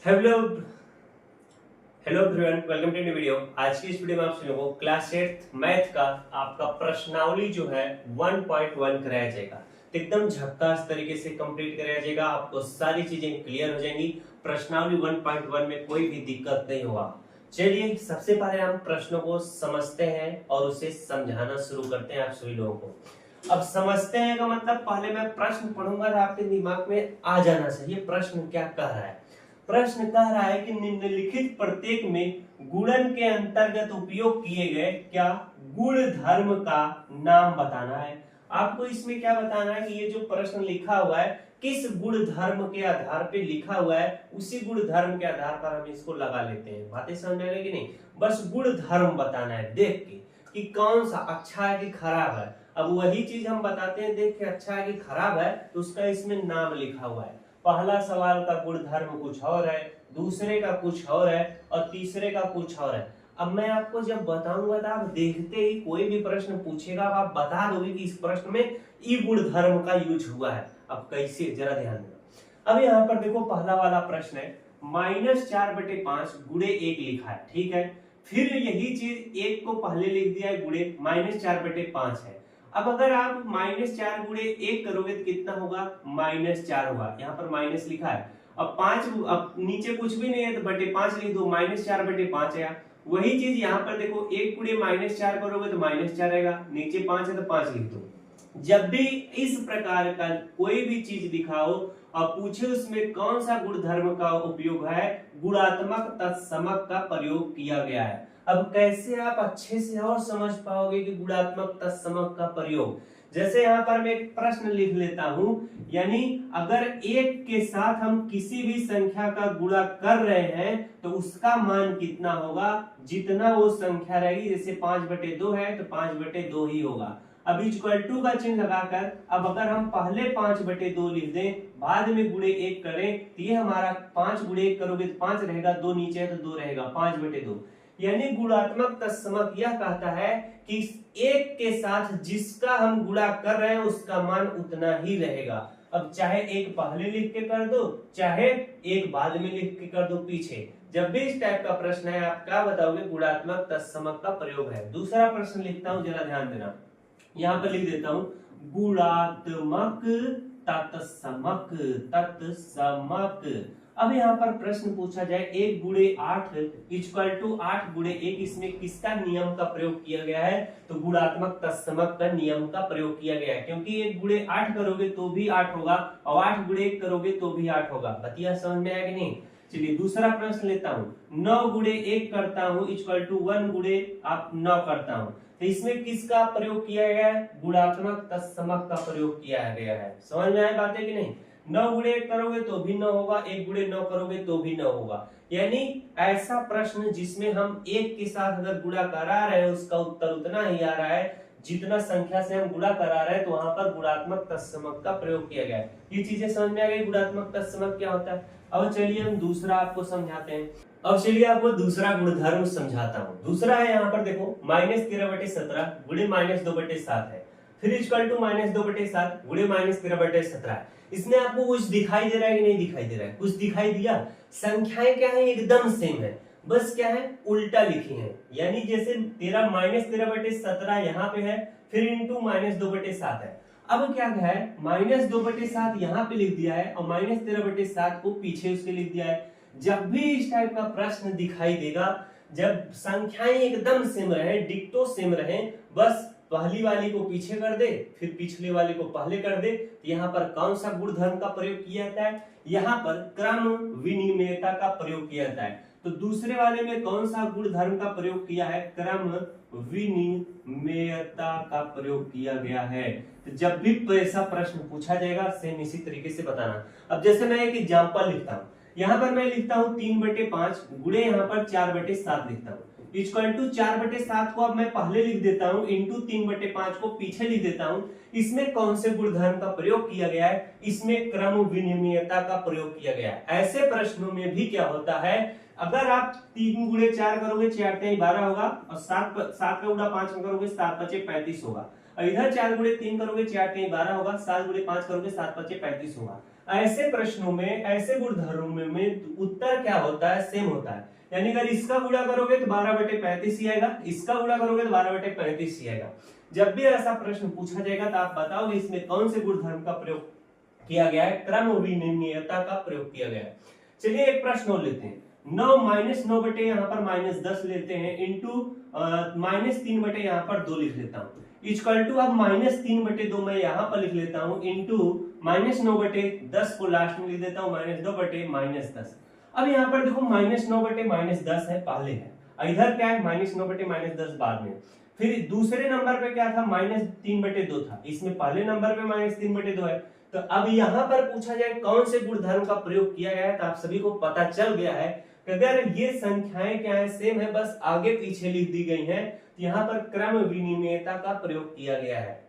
Hello hello everyone, welcome to new video. आज की इस वीडियो में आप सभी को क्लास 8 मैथ का आपका प्रश्नावली जो है 1.1 कराया जाएगा। तो एकदम झक्कास तरीके से कंप्लीट कराया जाएगा, आपको सारी चीजें क्लियर हो जाएंगी। प्रश्नावली 1.1 में कोई भी दिक्कत नहीं होगा। चलिए सबसे पहले हम प्रश्नों को समझते हैं और उसे समझाना शुरू करते हैं आप सभी लोगों को। अब समझते हैं का मतलब पहले मैं प्रश्न पढ़ूंगा तो आपके दिमाग में आ जाना चाहिए प्रश्न क्या कह रहा है। प्रश्न कह रहा है कि निम्नलिखित प्रत्येक में गुणन के अंतर्गत उपयोग किए गए क्या गुण धर्म का नाम बताना है। आपको इसमें क्या बताना है कि ये जो प्रश्न लिखा हुआ है किस गुण धर्म के आधार पे लिखा हुआ है, उसी गुण धर्म के आधार पर हम इसको लगा लेते हैं। बातें समझ में आएगी नहीं, बस गुण धर्म बताना है देख के कि कौन सा अच्छा है कि खराब है। अब वही चीज हम बताते हैं देख के अच्छा है कि खराब है, तो उसका इसमें नाम लिखा हुआ है। पहला सवाल का गुण धर्म कुछ और है, दूसरे का कुछ और है और तीसरे का कुछ और है। अब मैं आपको जब बताऊंगा तो आप देखते ही कोई भी प्रश्न पूछेगा आप बता दोगे कि इस प्रश्न में ई गुण धर्म का यूज हुआ है। अब कैसे, जरा ध्यान देना। अब यहाँ पर देखो पहला वाला प्रश्न है -4/5 गुणे 1 लिखा है, ठीक है। फिर यही चीज 1 को पहले लिख दिया है गुणे -4/5 है। अब अगर आप -4 गुणे 1 करोगे तो कितना होगा, -4 होगा। यहाँ पर माइनस लिखा है। अब 5, अब नीचे कुछ भी नहीं है तो बटे 5 लिख दो, -4/5 है। वही चीज यहाँ पर देखो 1 गुणे -4 करोगे तो -4 आएगा, नीचे 5 है तो 5 लिख दो। जब भी इस प्रकार का कोई भी चीज दिखाओ और पूछे उसमें कौन सा गुण धर्म का उपयोग है, गुणात्मक तत्समक का प्रयोग किया गया है। अब कैसे आप अच्छे से और समझ पाओगे कि गुणात्मक तत्समक का प्रयोग, जैसे यहाँ पर मैं एक प्रश्न लिख लेता हूं, यानी अगर 1 के साथ हम किसी भी संख्या का गुणा कर रहे हैं तो उसका मान कितना होगा, जितना वो संख्या रहेगी। जैसे 5/2 है तो 5/2 ही होगा। अब इक्वल टू का चिन्ह लगाकर अब अगर हम पहले 5/2 लिख दें, बाद में गुणे 1 करें तो ये हमारा 5 गुणे 1 करोगे तो 5 रहेगा, 2 नीचे है तो 2 रहेगा, 5/2। यानी गुणात्मक तत्समक यह कहता है कि 1 के साथ जिसका हम गुणा कर रहे हैं उसका मान उतना ही रहेगा। अब चाहे 1 पहले लिख के कर दो, चाहे 1 बाद में लिख के कर दो पीछे। जब भी इस टाइप का प्रश्न है आप क्या बताओगे, गुणात्मक तत्समक का प्रयोग है। दूसरा प्रश्न लिखता हूं, जरा ध्यान देना। यहाँ पर लिख देता हूं गुणात्मक तत्समक तत्समक। अब यहाँ पर प्रश्न पूछा जाए 1 गुणे 8 इक्वल टू 8 गुणे 1, इसमें किसका नियम का प्रयोग किया गया है, तो गुणात्मक तत्समक का नियम का प्रयोग किया गया है। क्योंकि 1 गुणे 8 करोगे तो भी 8 होगा और 8 गुणे 1 करोगे तो भी 8 होगा। बतिया समझ में आया कि नहीं। चलिए दूसरा प्रश्न लेता हूँ, 9 गुणे 1 करता हूँ इक्वल टू 1 गुणे आप 9 करता हूँ, तो इसमें किसका प्रयोग किया गया है, गुणात्मक तत्समक का प्रयोग किया गया है। समझ में आया बात है कि नहीं। 9 गुणे 1 करोगे तो भी 9 होगा, 1 गुणे 9 करोगे तो भी 9 होगा। यानी ऐसा प्रश्न जिसमें हम 1 के साथ अगर गुणा करा रहे हैं उसका उत्तर उतना ही आ रहा है जितना संख्या से हम गुणा करा रहे हैं, तो वहां पर गुणात्मक तत्समक का प्रयोग किया गया है। ये चीजें समझ में आ गई गुणात्मक तत्समक क्या होता है। अब चलिए हम दूसरा आपको समझाते हैं। अब चलिए आपको दूसरा गुणधर्म समझाता हूँ। दूसरा है यहाँ पर देखो -13/17 गुणे -2/7 है, फिर इक्वल टू -2/7 गुणे -13/17 है। इसमें आपको कुछ दिखाई दे रहा है कि नहीं दिखाई दे रहा है, कुछ दिखाई दिया। संख्याएं क्या है, एकदम सेम है, बस क्या है उल्टा लिखी है। यानी जैसे तेरा -13/17 यहाँ पे है, फिर इंटू -2/7 है। अब क्या है -2/7 यहाँ पे लिख दिया है और -13/7 को पीछे उसके लिख दिया है। जब भी इस टाइप का प्रश्न दिखाई देगा, जब संख्याएं एकदम सेम रहे, डिक्टो सेम रहे, बस पहली वाली को पीछे कर दे फिर पिछली वाली को पहले कर दे, तो यहाँ पर कौन सा गुण धर्म का प्रयोग किया जाता है, यहाँ पर क्रम विनिमेयता का प्रयोग किया जाता है। तो दूसरे वाले में कौन सा गुण धर्म का प्रयोग किया है, क्रम विनिमेयता का प्रयोग किया गया है। तो जब भी ऐसा प्रश्न पूछा जाएगा सेम इसी तरीके से बताना। अब जैसे मैं एक एग्जांपल लिखता हूँ, यहाँ पर मैं लिखता हूँ 3/5 गुणे यहाँ पर 4/7 लिखता हूँ इक्वल टू 4/7 को अब मैं पहले लिख देता हूँ इंटू 3/5 को पीछे लिख देता हूँ। इसमें कौन से गुणधर्म का प्रयोग किया गया है, इसमें क्रम विनिमेयता का प्रयोग किया गया है। ऐसे प्रश्नों में भी क्या होता है, अगर आप 3 गुणे 4 करोगे 4 × 12 होगा और 7 का गुणा 5 में करोगे 7 × 5 = 35 होगा। इधर 4 गुणे 3 करोगे 4 3 12 होगा, 7 गुणे 5 करोगे 7 5 35 होगा। ऐसे प्रश्नों में, ऐसे गुणधर्मों में उत्तर क्या होता है, सेम होता है। यानी अगर इसका गुणा करोगे तो 12/35 ही आएगा, इसका गुणा करोगे तो 12/35 ही आएगा। जब भी ऐसा प्रश्न पूछा जाएगा तो आप बताओगे इसमें कौन से गुणधर्म का प्रयोग किया गया है, क्रम विनिमयता का प्रयोग किया गया है। चलिए एक प्रश्न और लेते हैं। 9 -9 बटे यहाँ पर -10 लेते हैं, इंटू -3 बटे यहाँ पर 2 लिख लेता हूँ, इक्वल टू अब -3 बटे 2 मैं यहाँ पर लिख लेता हूँ, इंटू -9 बटे 10 को लास्ट में लिख देता हूँ, -2 बटे -10। अब यहाँ पर देखो -9 बटे -10 है, पहले है, इधर क्या है -9 बटे -10 बाद में। फिर दूसरे नंबर पे क्या था, -3 बटे 2 था, इसमें पहले नंबर पे -3 बटे 2 है। तो अब यहाँ पर पूछा जाए कौन से गुणधर्म का प्रयोग किया गया है, तो आप सभी को पता चल गया है कि अगर ये संख्याएं क्या है, सेम है, बस आगे पीछे लिख दी गई हैं, तो यहाँ पर क्रम विनिमयता का प्रयोग किया गया है।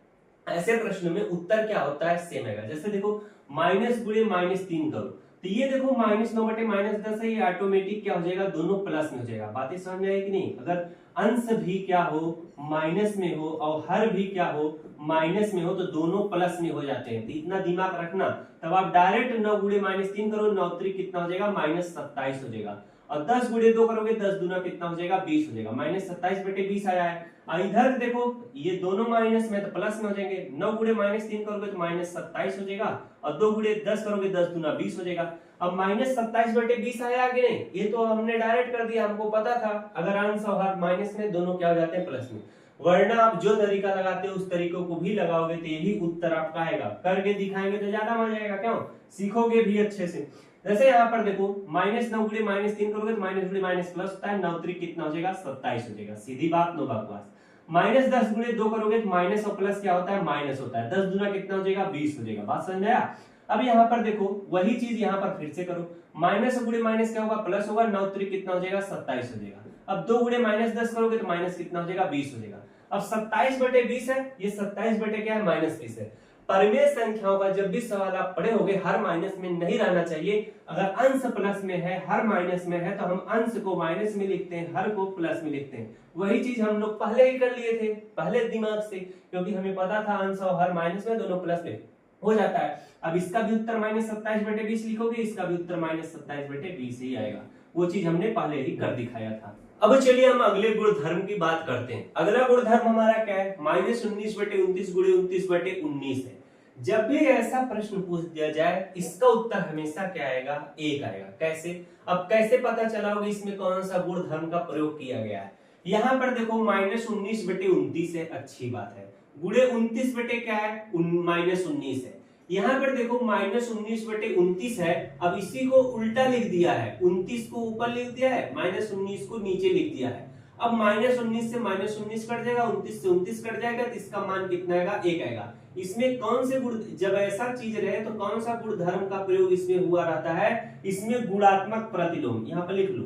ऐसे प्रश्न में उत्तर क्या होता है, सेम आएगा। जैसे देखो माइनस गुणे -3 करो, तो ये देखो -9 बटे -10 है, ये ऑटोमेटिक क्या हो जाएगा, दोनों प्लस में हो जाएगा। बातें समझ में आई कि नहीं? अगर अंश भी क्या हो, माइनस में हो, और हर भी क्या हो, माइनस में हो, तो दोनों प्लस में हो जाते हैं। तो इतना दिमाग रखना। तब आप डायरेक्ट 9 गुणे -3 करो, 9 3 कितना हो जाएगा, -27 हो जाएगा। और 10 गुणे 2 करोगे, 10 दूना कितना हो जाएगा, 20 हो जाएगा। -27 बटे 20 आया है। और इधर देखो ये दोनों माइनस में, तो प्लस में हो जाएंगे। 9 गुणे -3 करोगे तो -27 हो जाएगा, और 2 गुणे 10 करोगे, 10 दूना 20 हो जाएगा। अब -27 बटे 20 आया कि नहीं, ये तो हमने डायरेक्ट कर दिया, हमको पता था अगर अंश और हर माइनस में, दोनों क्या हो जाते हैं, प्लस में। वरना आप जो तरीका लगाते हो उस तरीकों को भी लगाओगे तो यही उत्तर आपका आएगा। करके दिखाएंगे तो ज्यादा मजा आएगा, क्यों, सीखोगे भी अच्छे से। जैसे यहाँ पर देखो -9 गुणे -3 करोगे तो माइनस गुणे माइनस प्लस होता है, 9 3 कितना हो जाएगा, 27 हो जाएगा। सीधी बात, नो बकवास। -10 गुणे 2 करोगे तो माइनस और प्लस क्या होता है, माइनस होता है। 10 दूना कितना हो जाएगा, 20 हो जाएगा। बात समझ में आया? अब यहाँ पर देखो वही चीज यहाँ पर फिर से करो, माइनस गुणे माइनस क्या होगा, प्लस होगा, 9 3 कितना हो जाएगा, 27 हो जाएगा। अब 2 गुणे -10 करोगे तो माइनस कितना हो जाएगा, 20 हो जाएगा। अब 27 बटे 20 है, ये 27 बटे क्या है, -20 है। परिमेय संख्याओं का जब भी सवाल आप पढ़े होंगे, हर माइनस में नहीं रहना चाहिए। अगर अंश प्लस में है, हर माइनस में है, तो हम अंश को माइनस में लिखते हैं, हर को प्लस में लिखते हैं। वही चीज हम लोग पहले ही कर लिए थे, पहले दिमाग से, क्योंकि हमें पता था अंश और हर माइनस में, दोनों प्लस में हो जाता है। अब इसका भी उत्तर -27 बटे 20 लिखोगे, इसका भी उत्तर -27 बटे 20 ही आएगा। वो चीज हमने पहले ही कर दिखाया था। अब चलिए हम अगले गुणधर्म की बात करते हैं। अगला गुणधर्म हमारा क्या है, -19 बटे 29 गुणे 29 बटे 19 है। जब भी ऐसा प्रश्न पूछ दिया जाए, इसका उत्तर हमेशा क्या आएगा, 1 आएगा। कैसे? अब कैसे पता चलाओगे इसमें कौन सा गुणधर्म का प्रयोग किया गया है? यहाँ पर देखो -19 बटे 29 है, अच्छी बात है, गुणे 29 बटे क्या है, -19 है। यहाँ पर देखो -19 बटे 29 है, अब इसी को उल्टा लिख दिया है, 29 को ऊपर लिख दिया है, -19 को नीचे लिख दिया है। अब -19 से -19 कट जाएगा, 29 से 29 कट जाएगा, तो इसका मान कितना आएगा, 1 आएगा। इसमें कौन से गुण, जब ऐसा चीज रहे तो कौन सा गुणधर्म का प्रयोग इसमें हुआ रहता है, इसमें गुणात्मक प्रतिलोम, यहाँ पर लिख लो,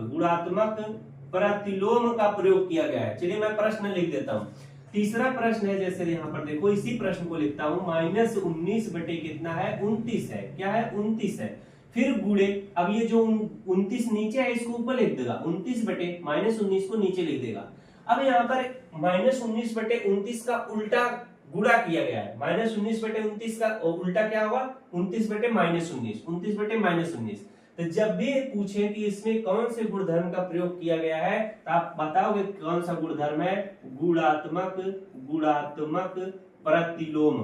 गुणात्मक प्रतिलोम का प्रयोग किया गया है। चलिए मैं प्रश्न लिख देता हूँ। तीसरा प्रश्न है, जैसे यहाँ पर देखो, इसी प्रश्न को लिखता हूँ, -19 बटे कितना है, 29 है, क्या है, 29 है। फिर गुणे, अब ये जो 29 नीचे है इसको ऊपर लिख देगा, 29 बटे -19 को नीचे लिख देगा। अब यहाँ पर -19 बटे 29 का उल्टा गुणा किया गया है, -19 बटे 29 का उल्टा क्या होगा, 29 बटे -19, 29 बटे -19। तो जब भी पूछे कि इसमें कौन से गुणधर्म का प्रयोग किया गया है, तो आप बताओगे कौन सा गुणधर्म है, गुणात्मक प्रतिलोम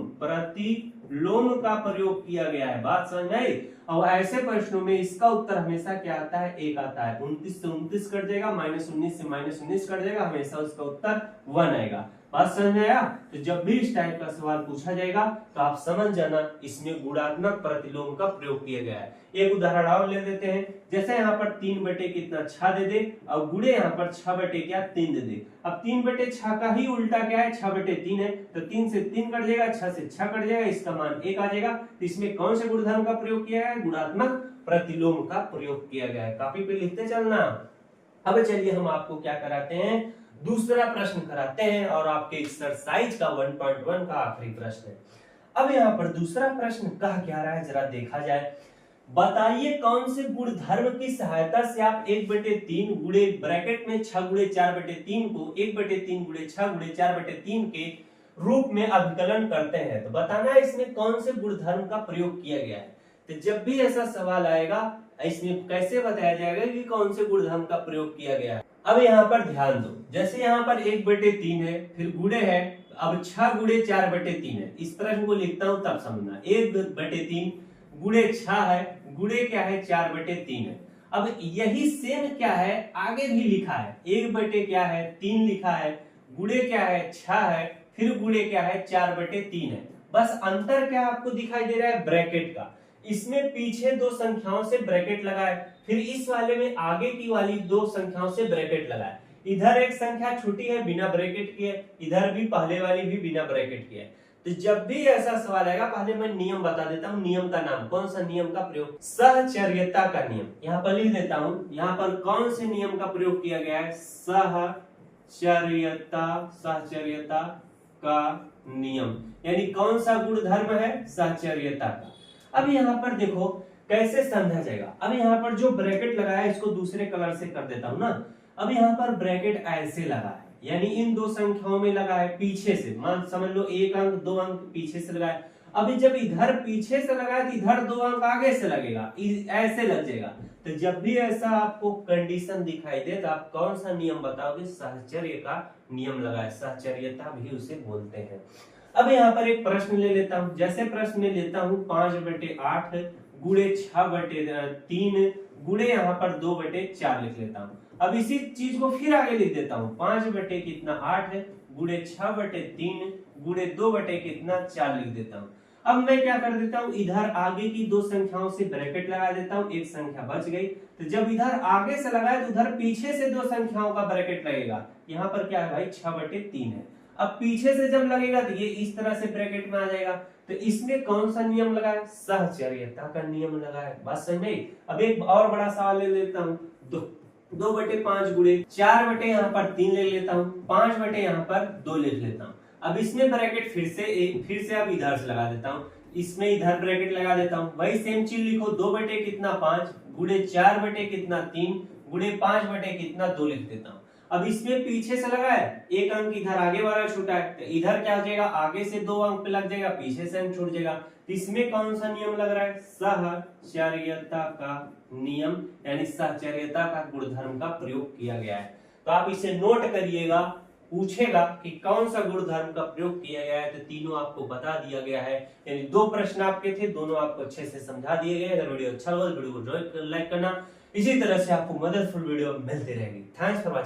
का प्रयोग किया गया है। बात समझ में आई? और ऐसे प्रश्नों में इसका उत्तर हमेशा क्या आता है, 1 आता है। 29 से 29 कट जाएगा, -19 से -19 कट जाएगा, हमेशा उसका उत्तर 1 आएगा। बात समझ में आया? तो जब भी इस टाइप का सवाल पूछा जाएगा तो आप समझ जाना इसमें गुणात्मक प्रतिलोम का प्रयोग किया गया है। एक उदाहरण और ले लेते हैं। जैसे यहाँ पर 3 बटे कितना 6 दे दे, और गुणे यहाँ पर 6 बटे क्या 3 दे दे। अब 3 बटे 6 का ही उल्टा क्या है, 6 बटे 3 है, तो 3 से 3 कट जाएगा, 6 से 6 कट जाएगा, इसका मान 1 आ जाएगा। तो इसमें कौन से गुणधर्म का प्रयोग किया है, गुणात्मक प्रतिलोम का प्रयोग किया गया है। कॉपी पे लिखते चलना। अब चलिए हम आपको क्या कराते हैं, दूसरा प्रश्न कराते हैं, और आपके एक्सरसाइज का 1.1 का आखिरी प्रश्न है। अब यहाँ पर दूसरा प्रश्न कह क्या रहा है, जरा देखा जाए। बताइए कौन से गुणधर्म की सहायता से आप 1/3 गुणे ब्रैकेट में 6 गुणे 4/3 को 1/3 गुणे 6 गुणे 4/3 के रूप में अभिकलन करते हैं। तो बताना है इसमें कौन से गुणधर्म का प्रयोग किया गया है। तो जब भी ऐसा सवाल आएगा इसमें कैसे बताया जाएगा कि कौन से गुणधर्म का प्रयोग किया गया है। अब यहाँ पर ध्यान दो, जैसे यहाँ पर 1/3 है, फिर गुणे है, अब 6 गुणे 4/3 है। इस प्रश्न को लिखता हूं तब समझना। 1/3 गुणे 6 है, गुणे क्या है 4/3 है। अब यही सेम क्या है आगे भी लिखा है, 1/3 लिखा है, गुणे क्या है 6 है, फिर गुणे क्या है 4/3 है। बस अंतर क्या आपको दिखाई दे रहा है ब्रैकेट का। इसमें पीछे दो संख्याओं से ब्रैकेट लगाए, फिर इस वाले में आगे की वाली दो संख्याओं से ब्रैकेट लगाए। इधर एक संख्या छोटी है बिना ब्रैकेट के, इधर भी पहले वाली भी बिना ब्रैकेट के है। तो जब भी ऐसा सवाल आएगा पहले मैं नियम बता देता हूं। नियम का नाम, कौन सा नियम का प्रयोग, सहचर्यता का नियम। यहाँ पर लिख देता हूं, यहाँ पर कौन से नियम का प्रयोग किया गया है, सहचर्यता का नियम। यानी कौन सा गुणधर्म है, सहचर्यता का। अब यहाँ पर देखो कैसे समझा जाएगा। अब यहाँ पर जो ब्रैकेट लगाया है इसको दूसरे कलर से कर देता हूं ना। अब यहाँ पर ब्रैकेट ऐसे लगा है, यानी इन दो संख्याओं में लगा है पीछे से, मान समझ लो 1 अंक 2 अंक पीछे से लगाए। अभी जब इधर पीछे से लगाए तो इधर 2 अंक आगे से लगेगा, ऐसे लग जाएगा। तो जब भी ऐसा आपको कंडीशन दिखाई दे तो आप कौन सा नियम बताओगे, सहचर्य का नियम लगाए, सहचर्यता भी उसे बोलते हैं। अब यहाँ पर एक प्रश्न ले लेता हूं, जैसे प्रश्न में लेता हूं 5/8 गुणे 6/3 गुणे यहाँ पर 2/4 लिख लेता हूं। अब इसी चीज को फिर आगे लिख देता हूं, 5/8 है गुणे 6/3 गुणे 2/4 लिख देता हूं। अब मैं क्या कर देता हूं, इधर आगे की दो संख्याओं से ब्रैकेट लगा देता हूं, एक संख्या बच गई। तो जब इधर आगे से लगाए तो उधर पीछे से दो संख्याओं का ब्रैकेट लगेगा। यहाँ पर क्या है भाई 6/3 है। अब पीछे से जब लगेगा तो ये इस तरह से ब्रैकेट में आ जाएगा। तो इसमें कौन सा नियम लगा है, सहचर्यता का नियम लगा है। बात समझ में। अब एक और बड़ा सवाल ले लेता हूँ, 2/5 गुणे 4 यहाँ पर 3 ले लेता हूँ, 5 यहाँ पर 2 लिख लेता हूँ। अब इसमें ब्रैकेट फिर से अब इधर से लगा देता हूँ, इसमें इधर ब्रैकेट लगा देता हूँ। वही सेम चीज लिखो, 2/5 गुणे 4/3 गुणे 5/2 लिख देता हूँ। अब इसमें पीछे से लगा है, एक अंक इधर आगे वाला छूटा है, तो इधर क्या हो जाएगा, आगे से 2 अंक पे लग जाएगा, पीछे से अंक छूट जाएगा। तो इसमें कौन सा नियम लग रहा है, सहचर्यता का नियम, यानी सहचर्यता का गुणधर्म का प्रयोग किया गया है। तो आप इसे नोट करिएगा, पूछेगा कि कौन सा गुणधर्म का प्रयोग किया गया है, तो तीनों आपको बता दिया गया है। यानी 2 प्रश्न आपके थे, दोनों आपको अच्छे से समझा दिए गए। अगर वीडियो अच्छा लगा तो वीडियो को लाइक करना। इसी तरह से आपको मददफुल वीडियो मिलती रहेगी। Thanks for watching.